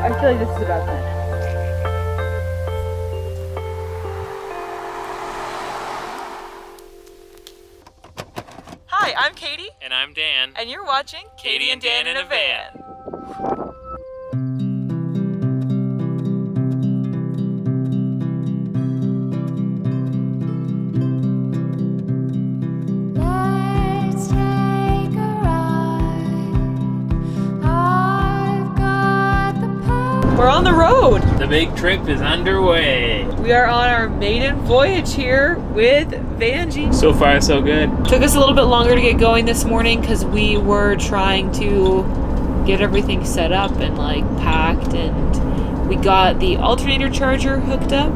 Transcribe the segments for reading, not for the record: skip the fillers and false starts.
I feel like this is about time. Hi, I'm Katie. And I'm Dan. And you're watching Katie and Dan in a Van. We're on the road. The big trip is underway. We are on our maiden voyage here with Vanjie. So far, so good. Took us a little bit longer to get going this morning because we were trying to get everything set up and like packed, and we got the alternator charger hooked up.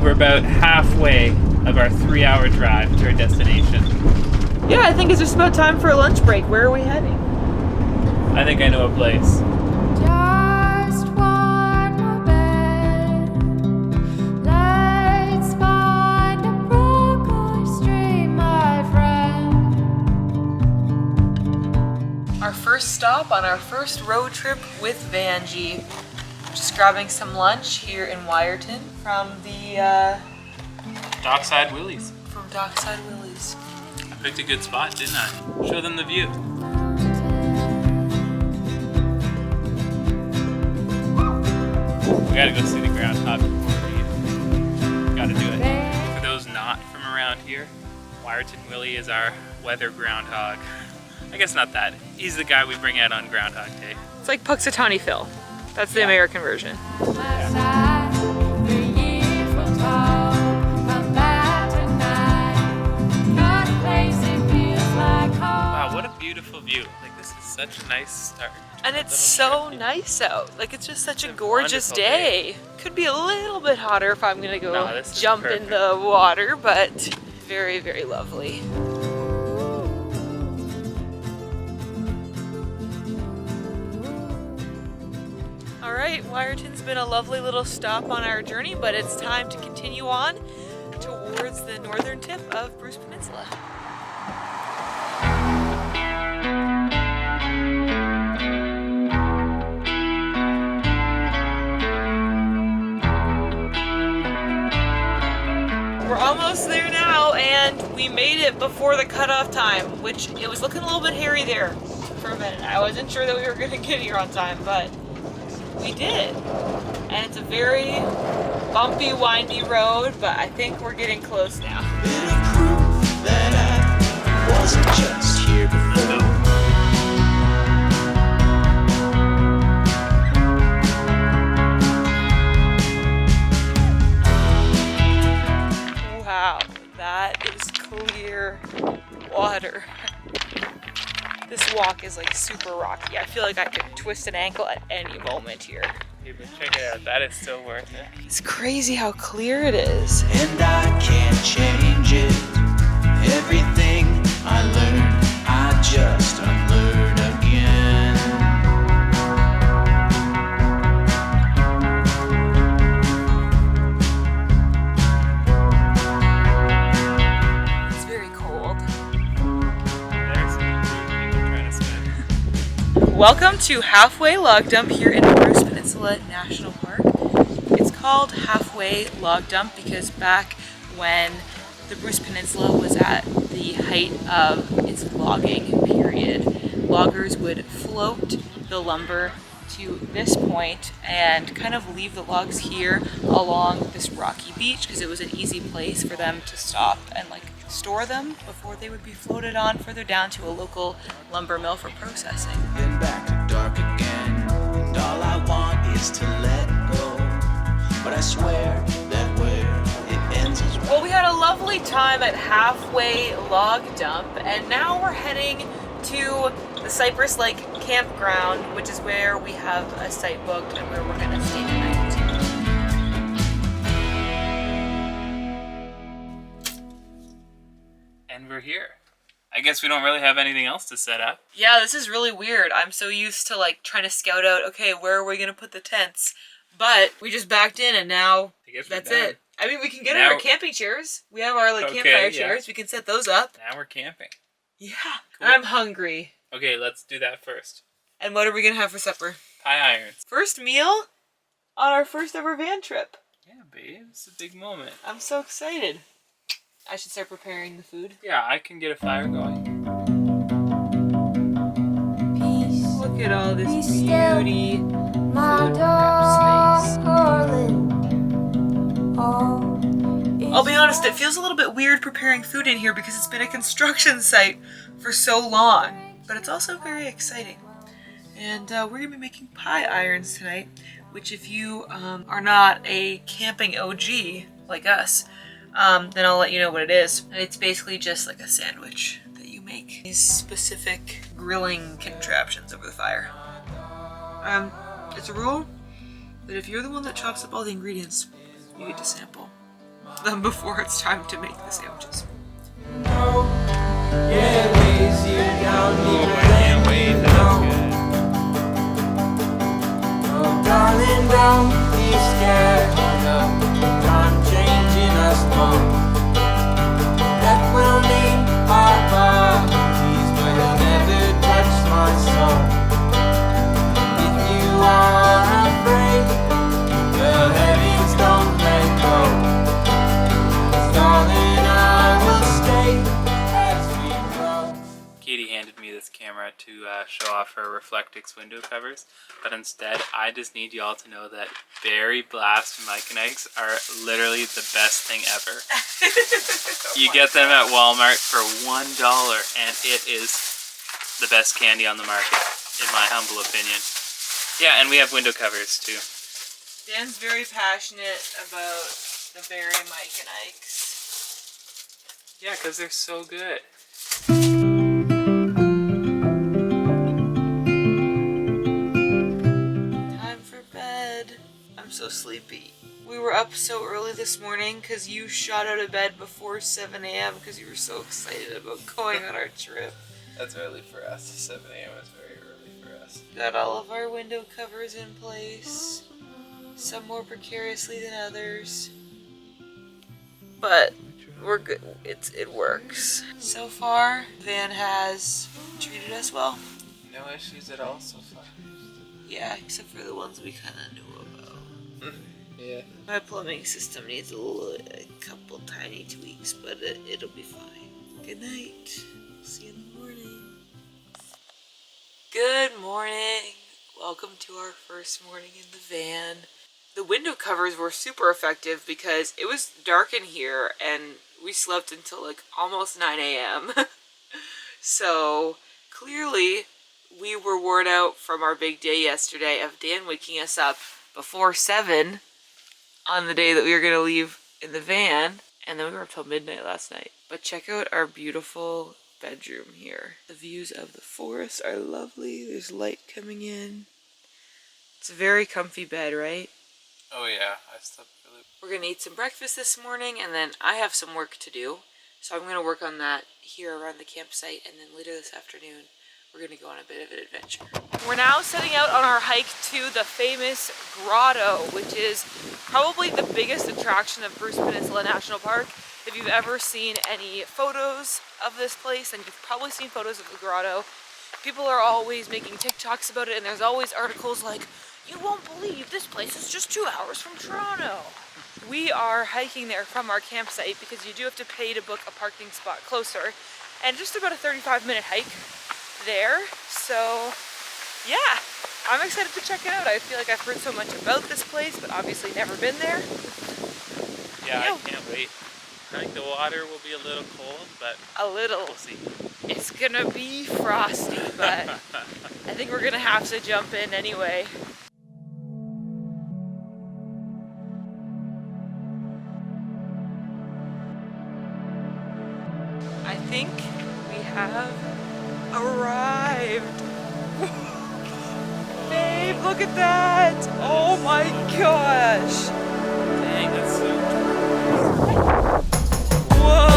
We're about halfway of our 3-hour drive to our destination. Yeah, I think it's just about time for a lunch break. Where are we heading? I think I know a place. First stop on our first road trip with Vanjie. Just grabbing some lunch here in Wiarton from the Dockside Willie's. From Dockside Willie's. I picked a good spot, didn't I? Show them the view. We gotta go see the groundhog before we leave. Gotta do it. For those not from around here, Wiarton Willie is our weather groundhog. I guess not that. He's the guy we bring out on Groundhog Day. It's like Puxatawny Phil. That's the American version. Wow, what a beautiful view. Like, this is such a nice start. And it's so nice out. Like, it's just such a gorgeous day. Could be a little bit hotter if I'm gonna go jump in the water, but very, very lovely. Alright, Wiarton's been a lovely little stop on our journey, but it's time to continue on towards the northern tip of Bruce Peninsula. We're almost there now, and we made it before the cutoff time, which it was looking a little bit hairy there for a minute. I wasn't sure that we were going to get here on time, but we did. And it's a very bumpy, windy road, but I think we're getting close now. Bit of proof that I wasn't just here before. Wow, that is clear water. This walk is like super rocky. I feel like I could twist an ankle at any moment here. Hey, but check it out. That is still worth it. It's crazy how clear it is. And I can't change it. Everything I learned, I just unlearn again. It's very cold. Welcome to Halfway Log Dump here in the Bruce Peninsula National Park. It's called Halfway Log Dump because back when the Bruce Peninsula was at the height of its logging period, loggers would float the lumber to this point and kind of leave the logs here along this rocky beach because it was an easy place for them to stop and like store them before they would be floated on further down to a local lumber mill for processing. Then back to dark again, and all I want is to let go. But I swear that where it ends is Well, we had a lovely time at Halfway Log Dump, and now we're heading to the Cypress Lake Campground, which is where we have a site booked and where we're gonna stay tonight. And we're here. I guess we don't really have anything else to set up. Yeah, this is really weird. I'm so used to like trying to scout out, okay, where are we gonna put the tents? But we just backed in and now that's it. I mean, we can get our camping chairs. We have our like campfire chairs. We can set those up. Now we're camping. Yeah. Cool. I'm hungry. Okay, let's do that first. And what are we gonna have for supper? Pie irons. First meal on our first ever van trip. Yeah, babe, it's a big moment. I'm so excited. I should start preparing the food. Yeah, I can get a fire going. Look at all this Be still, beauty. my darling. I'll be honest, it feels a little bit weird preparing food in here because it's been a construction site for so long. But it's also very exciting. And we're going to be making pie irons tonight, which if you are not a camping OG like us, then I'll let you know what it is. It's basically just like a sandwich that you make. These specific grilling contraptions over the fire. It's a rule that if you're the one that chops up all the ingredients, you get to sample them before it's time to make the sandwiches. Oh, I can't wait. That's good. Darling, don't be scared of time changing us both. That will leave our bodies, but it'll never touch my soul. If you are afraid, the heavens don't let go. Darling, I will stay as we grow. Katie handed me this camera to show off her Reflectix window covers, but instead I just need y'all to know that Berry Blast Micanite's are literally the best thing ever. You get them at Walmart for $1 and it is the best candy on the market, in my humble opinion. Yeah, and we have window covers too. Dan's very passionate about the Berry Micanites. Yeah, because they're so good. So sleepy. We were up so early this morning because you shot out of bed before 7 a.m. because you were so excited about going on our trip. That's early for us. 7 a.m. is very early for us. Got all of our window covers in place. Some more precariously than others. But we're good. It works. So far, Van has treated us well. No issues at all so far. Yeah, except for the ones we kind of knew about. Yeah. My plumbing system needs a couple tiny tweaks, but it'll be fine. Good night. See you in the morning. Good morning. Welcome to our first morning in the van. The window covers were super effective because it was dark in here and we slept until like almost 9 a.m. So clearly we were worn out from our big day yesterday of Dan waking us up before 7 on the day that we were going to leave in the van, and then we were up till midnight last night. But check out our beautiful bedroom here. The views of the forest are lovely. There's light coming in. It's a very comfy bed, right? Oh yeah, I slept really. We're going to eat some breakfast this morning, and then I have some work to do. So I'm going to work on that here around the campsite, and then later this afternoon we're going to go on a bit of an adventure. We're now setting out on our hike to the famous Grotto, which is probably the biggest attraction of Bruce Peninsula National Park. If you've ever seen any photos of this place, then you've probably seen photos of the Grotto. People are always making TikToks about it, and there's always articles like, "You won't believe this place is just 2 hours from Toronto." We are hiking there from our campsite because you do have to pay to book a parking spot closer, and just about a 35-minute hike there. So yeah, I'm excited to check it out. I feel like I've heard so much about this place, but obviously never been there. Yeah, I can't wait. I think the water will be a little cold, but A little. we'll see. It's gonna be frosty, but I think we're gonna have to jump in anyway. I think we have arrived. Babe, look at that! Oh my gosh! Dang, that's so Whoa!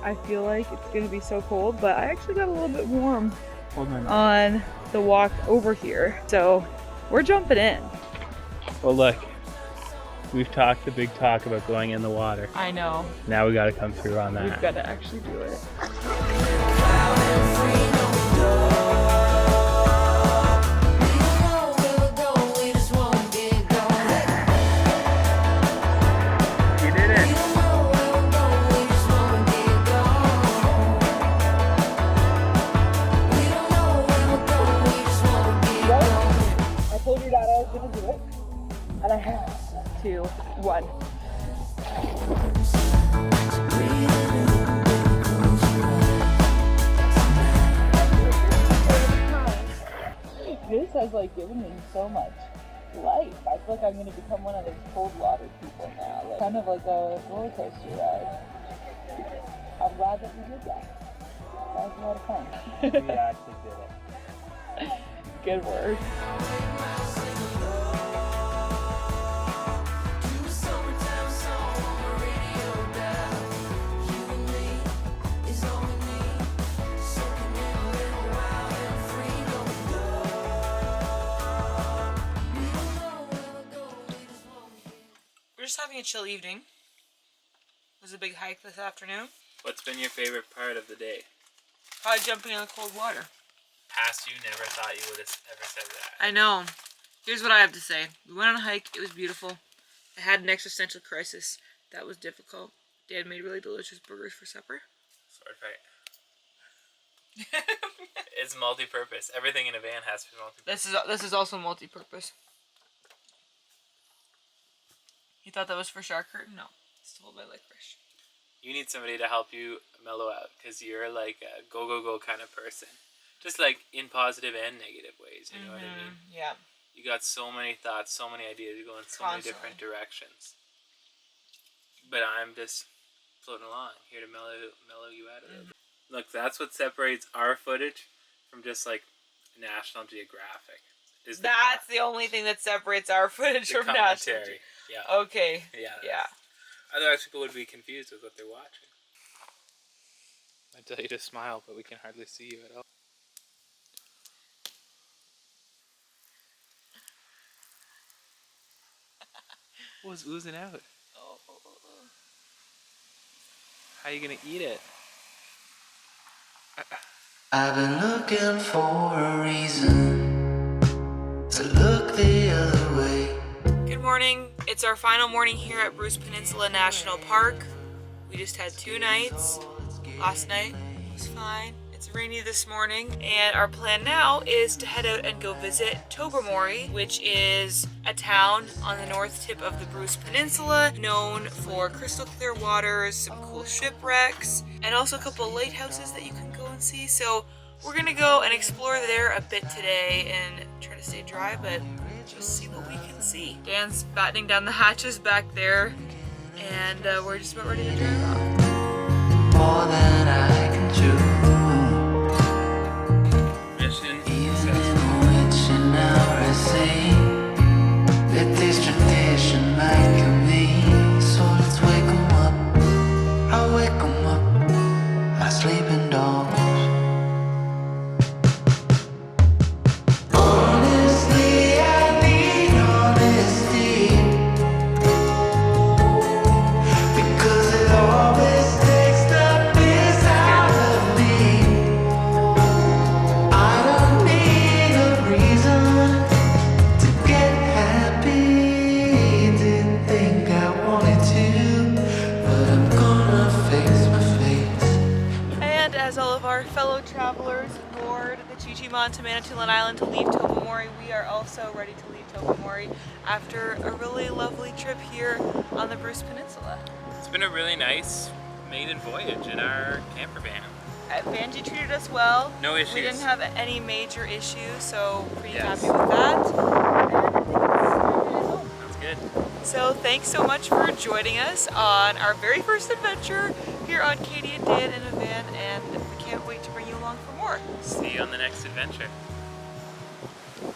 I feel like it's gonna be so cold, but I actually got a little bit warm on the walk over here. So we're jumping in. Well, look, we've talked the big talk about going in the water. I know. Now we got to come through on that. We've got to actually do it. You did it. I told your dad I was gonna do it, and I have. 2, 1. This has like given me so much life. I feel like I'm gonna become one of those cold water people now. Like, kind of like a roller coaster ride. I'm glad that we did that. That was a lot of fun. We actually did it. Good work. Just having a chill evening. It was a big hike this afternoon. What's been your favorite part of the day? Probably jumping in the cold water. Past you never thought you would have ever said that. I know. Here's what I have to say. We went on a hike. It was beautiful. I had an existential crisis. That was difficult. Dad made really delicious burgers for supper. Sword fight. It's multi-purpose. Everything in a van has to be multi-purpose. This is also multi-purpose. You thought that was for shark curtain? No. It's told by licorice. You need somebody to help you mellow out because you're like a go kind of person. Just like in positive and negative ways, you know what I mean? Yeah. You got so many thoughts, so many ideas, you go in so many different directions. But I'm just floating along, here to mellow you out a little bit. Look, that's what separates our footage from just like National Geographic. That's the only thing that separates our footage from National Geographic. Yeah. Okay. Yeah. Otherwise people would be confused with what they're watching. I tell you to smile, but we can hardly see you at all. What was oozing out? Oh. How are you gonna eat it? I've been looking for a reason to look the other way. Good morning. It's our final morning here at Bruce Peninsula National Park. We just had 2 nights. Last night was fine. It's rainy this morning, and our plan now is to head out and go visit Tobermory, which is a town on the north tip of the Bruce Peninsula, known for crystal clear waters, some cool shipwrecks, and also a couple of lighthouses that you can go and see. So we're gonna go and explore there a bit today and try to stay dry, but just see what we can see. Dan's battening down the hatches back there, and we're just about ready to drive off. More than I can chew. Mission Even in which an hour I say that this tradition might kill me. So let's wake 'em up. I'll wake 'em up. My sleeping dogs. Honestly, I need honesty. Because it always takes the piss out of me. I don't need a reason to get happy. Didn't think I wanted to, but I'm gonna face my face. And as all of our fellow travelers board the Chi-Chi-Mon to Manitoulin Island to leave Tobermory, we are also ready to leave Tobermory after a really lovely trip here on the Bruce Peninsula. It's been a really nice maiden voyage in our camper van. Vanjie treated us well. No issues. We didn't have any major issues, so pretty Yes. happy with that. And I think it's home. That's good. So thanks so much for joining us on our very first adventure here on Katie and Dan in a van, and we can't wait to bring you along for more. See you on the next adventure.